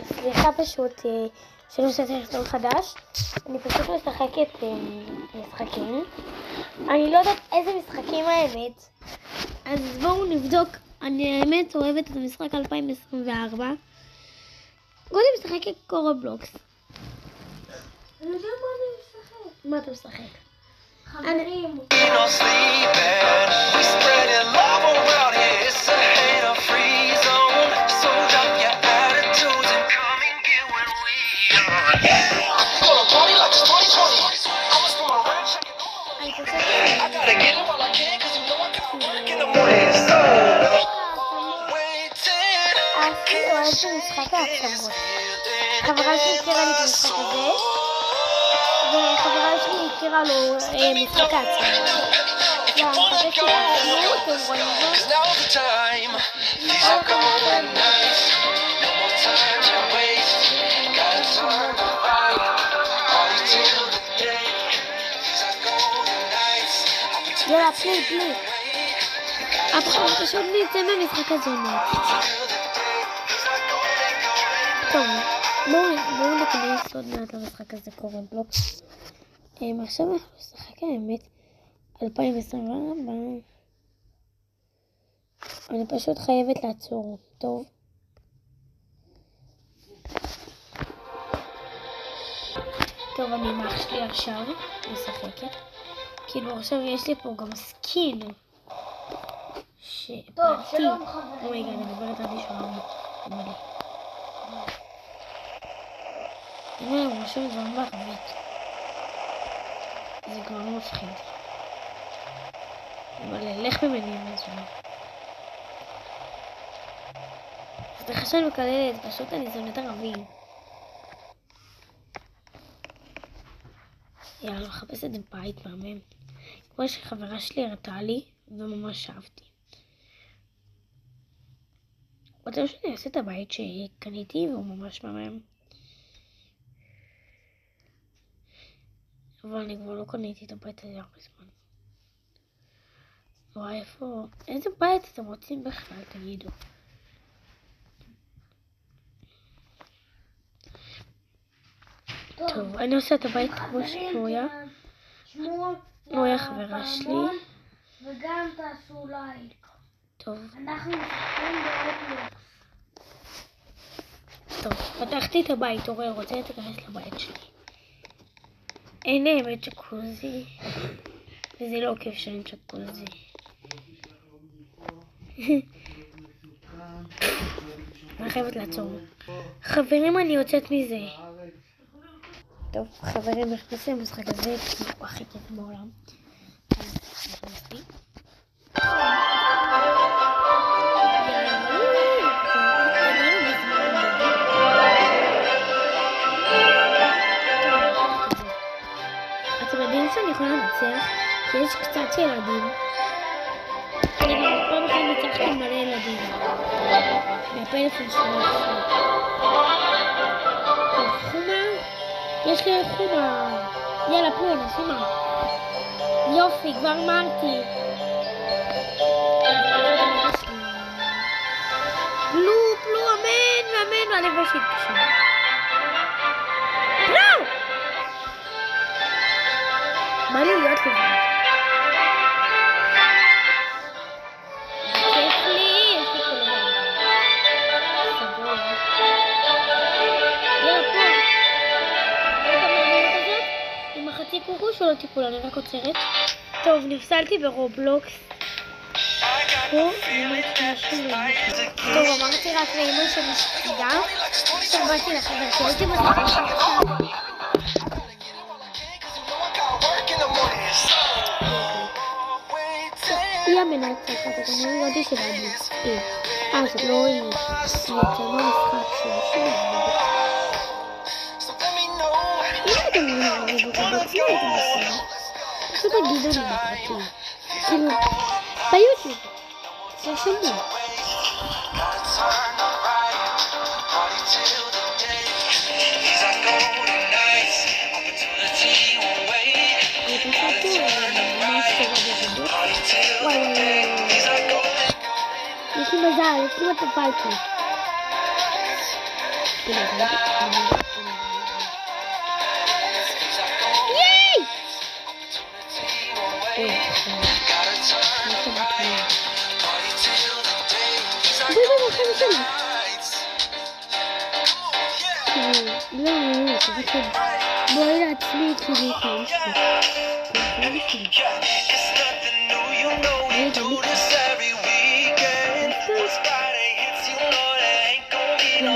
סליחה פשוט שלא משתתף סרטון חדש. אני פשוט משחקת משחקים. אני לא יודעת איזה משחקים האמת. אז בואו נבדוק. אני האמת אוהבת את המשחק 2024. קודם משחקת קורובלוקס. אני יודע מה אני משחק. מה אתה משחק? חברים. חברה שלי הכירה לי את המשחק הזה, וחברה שלי הכירה לו משחק העצמאות. אני חושבת שהעצמאות, אתם רואים זאת? יאללה, פלי. עכשיו פשוט נצא במשחק הזונות. טוב, בואו נכנס עוד מעט למשחק הזה קורובלוקס. עכשיו אנחנו נשחק האמת 2024. אני פשוט חייבת לעצור, טוב? טוב, אני עם אח שלי עכשיו משחקת. כאילו עכשיו יש לי פה גם סקין. טוב, שלום חברים. רגע, אני מדברת על מישהו. הנה, הוא רשום דברים בערבית. זה כבר לא מפחיד. אבל לך ממני עם הזמן. סליחה שאני מקללת, פשוט אני זונת ערבים. יאללה, מחפשת בית מהמם. כמו שחברה שלי הראתה לי, וממש אהבתי. רוצים שאני אעשה את הבית שקניתי, והוא ממש מהמם. אבל אני כבר לא קניתי את הבית הזה הרבה זמן. וואי, איזה בית אתם רוצים בכלל, תגידו. טוב, אני עושה את הבית כמו שנויה. נויה חברה שלי. וגם תעשו לייק. טוב. אנחנו משחקים ברובלוקס. טוב, פתחתי את הבית, אורי, רוצה להיכנס לבית שלי. אין האמת ג'קוזי, וזה לא כיף שאין ג'קוזי. אני חייבת לעצור. חברים, אני יוצאת מזה. טוב, חברים, נכנסים למשחק הזה, כי הוא הכי כיף בעולם. נכנסתי. אתם יודעים שאני יכולה לנצח, כי יש קצת ילדים. אני גם פעם אחת ניצחתי מלא ילדים. מהפלאפון שלי. טוב, חומה. יש לי חומה. יאללה, פלונה, חומה. יופי, כבר אמרתי. פלו, אמן, והלב שהתקשר. פלו! מה לי להיות לבד? כיף לי, יש לי פה לבד. סגור. יאללה, פה. לא תמרדים כזאת? עם החצי קוקו שלא טיפול, אני רק עוצרת. טוב, נפסלתי ברובלוקס. פה, טוב, אמרתי רק לאמא שלי שתדע. עכשיו באתי לחדר, כי הייתי בזמן. היא המנהלת אחת, אני לא יודעת שלנו. זאת לא היא. היא יותר במשחק שלי. אם אתם מנהלים בקובץ, לא הייתם עושים. פשוט תגידו לי בפרטים. כאילו, ביוטיוב. תרשמו. יש לי מזל, יש לי מטופלתי. ייי! בואי לעצמי כאילו חיים שלי.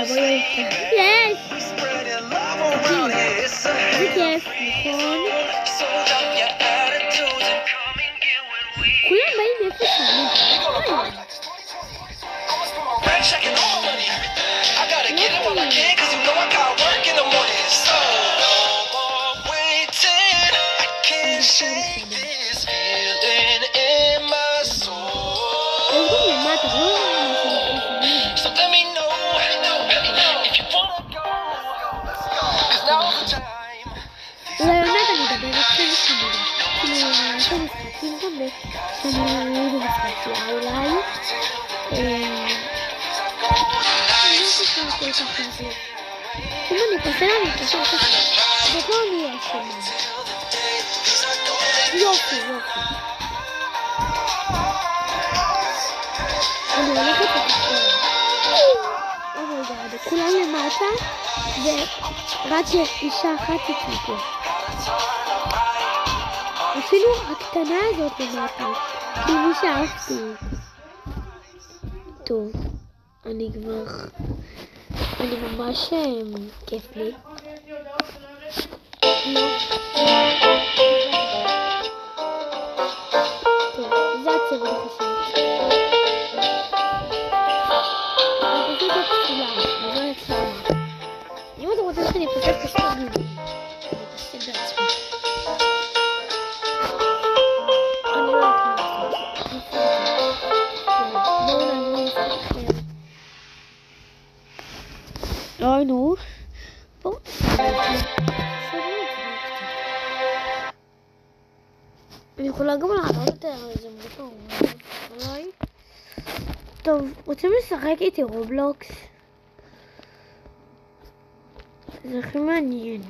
יש! זה כיף, נכון? כולם באים מאיפה שאני. אולי עונת אני אדבר איתכם שמירה. כאילו, אתם משחקים גם שאני במשחקיה אולי. אם אני פסל אני פסל ככה. זאת לא אני אשמה. יופי. אני הולכת לתחתון. אומייגאד, כולם למטה ורק אישה אחת איתי פה. אפילו הקטנה הזאת למטה, כי מי שאהבתי. טוב, אני ממש כיף לי. טוב, זה הצבע אני חושבת. אם אתם רוצים שאני אפסק פשוט תגידו. אני אפסק בעצמי. אני לא יודעת מה לעשות. בואו נעבור למשחק אחר. אוי נו. בואו אני יכולה גם לעלות יותר איזה מוטור. אולי. טוב, רוצים לשחק איתי רובלוקס? זה הכי מעניין.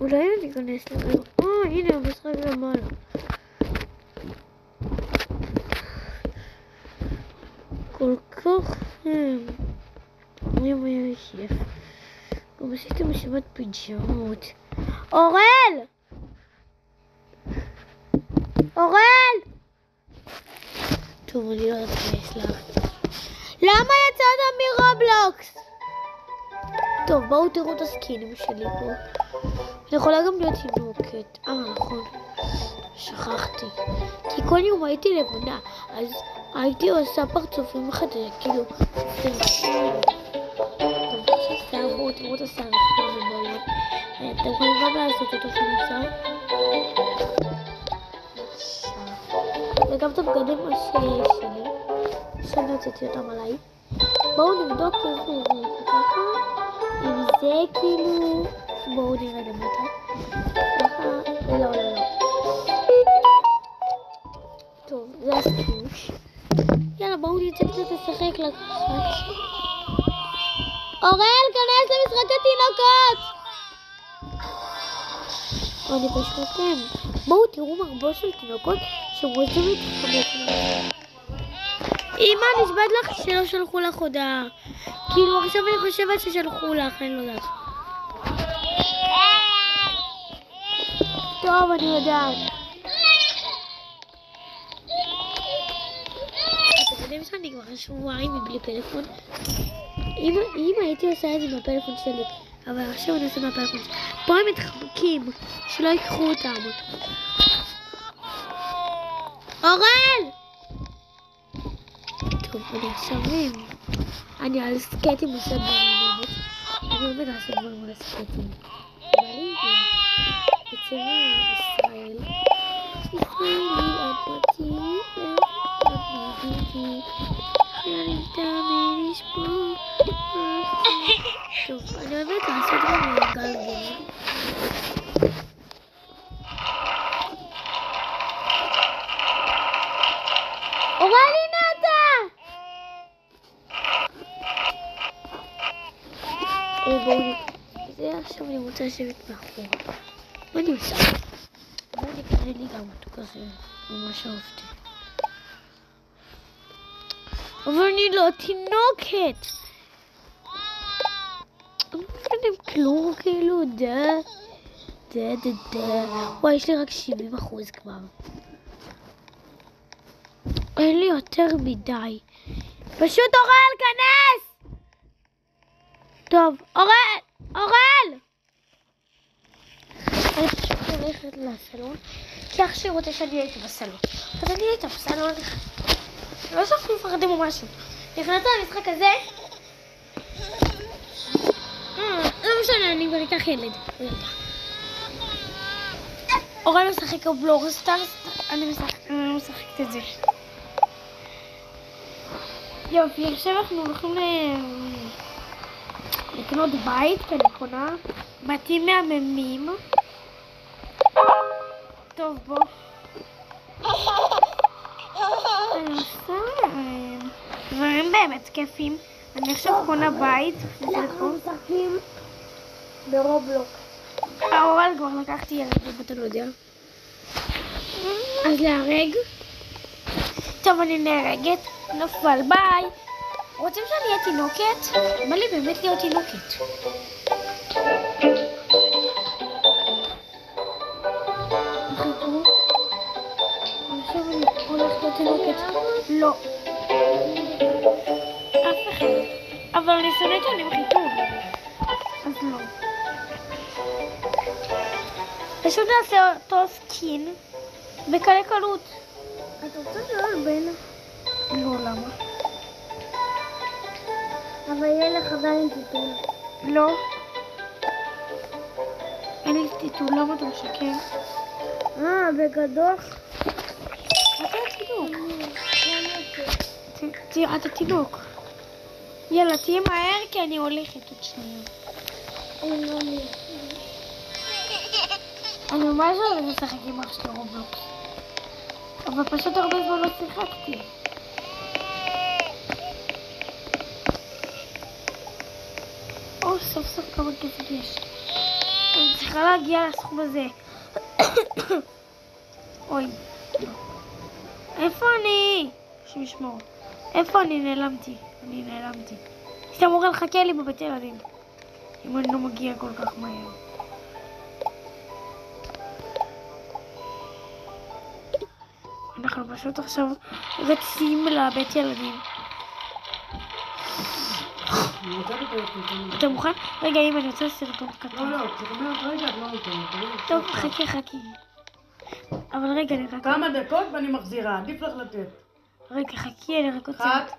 אולי אני אכנס לזה. הנה המשחק למעלה. כל כך אני כיף. גם עשיתם משימת פיג'מות. אורל! טוב, אני לא יודעת להסלח. למה יצאת מרובלוקס? טוב, בואו תראו את הסקינים שלי פה. אני יכולה גם להיות תינוקת. נכון. שכחתי. כי כל יום הייתי לבונה, אז הייתי עושה פרצופים חדשים, כאילו... טוב, בואו תראו את השיער פה בבלון. אתם יכולים גם לעשות אותו שנמצא. וגם את הבגדים שלי. שאני הוצאתי אותם עליי. בואו נבדוק איך זה ככה. אם זה כאילו... בואו נראה למטה. ככה... לא. טוב, זה הספוש. יאללה, בואו נצא קצת לשחק לקחת. אורל, כנס למשחק התינוקות! אני פשוטם. בואו תראו מרבו של תינוקות שרוצים להתחבק. אמא, נשבעת לך שלא שלחו לך הודעה. כאילו עכשיו אני חושבת ששלחו לך, אני לא יודעת. טוב, אני יודעת. אתם יודעים שאני כבר שבועיים מבלי פלאפון? אם הייתי עושה את זה מהפלאפון שלי, אבל עכשיו אני עושה מהפלאפון שלי. פה הם מתחבקים, שלא ייקחו אותם. אורל! טוב, אני עכשיו אני על סקטים עושה דברים. אני באמת עושה דברים על סקטים. אבל אם בצבע ישראל ישראלי אדמתי ואדמתי חיילים תמיד ישמור. טוב, אני באמת לעשות גם גלגל. אורל, הנה אתה! זה עכשיו אני רוצה לשבת מאחורה. מה אני עושה? בואו נקרא לי גם אותו כזה, ממש אהבתי. אבל אני לא תינוקת. אני לא מבינים כלום, כאילו, וואי, יש לי רק 70% כבר. אין לי יותר מדי. פשוט אורל, כנס! טוב, אורל! אני פשוט הולכת לסלון, כי אח שלי רוצה שאני הייתי בסלון. אז אני הייתי בסלון. לא שאנחנו מפחדים או משהו. נכנסת למשחק הזה? לא משנה, אני בריקח ילד. אורל משחק בלוג סטארס, אני משחקת את זה. יופי, עכשיו אנחנו הולכים לקנות בית, כי אני קונה בתים מהממים. טוב, בוא. אני עושה דברים באמת כיפים. אני עכשיו קונה בית. אנחנו משחקים ברובלוק. אבל כבר לקחתי ילד, אתה לא יודע. אז להרג. טוב, אני נהרגת. נפל, ביי. רוצים שאני אהיה תינוקת? בא לי באמת להיות תינוקת. עכשיו אני הולכת להיות תינוקת. לא. אף אחד. אבל אני שונאת שאני בחיתון. אז לא. פשוט נעשה אותו סקין בקלי קלות. אתה רוצה להיות בן? לא, למה? אבל יהיה לך עדיין טיטול. לא. אין לי טיטול, למה אתה משקר? בגדול. אתה תינוק. תראה, אתה תינוק. יאללה, תהיה מהר כי אני הולכת עוד שנייה. אני ממש אוהבת לשחק עם אח שלי רובלוקס. אבל פשוט הרבה זמן לא שיחקתי. סוף סוף כמה כסף יש. אני צריכה להגיע לסכום הזה. אוי. איפה אני? שמשמור. איפה אני נעלמתי? אני נעלמתי. סתם אורל חכה לי בבית ילדים. אם אני לא מגיע כל כך מהר. אנחנו פשוט עכשיו רצים לבית ילדים. אתה מוכן? רגע, אם אני רוצה סרטון קטן. לא, תכניות רגע, את לא נותנת. טוב, חכי. אבל רגע, אני רק... כמה דקות ואני מחזירה, עדיף לך לתת. רגע, חכי, אני רק רוצה... 1,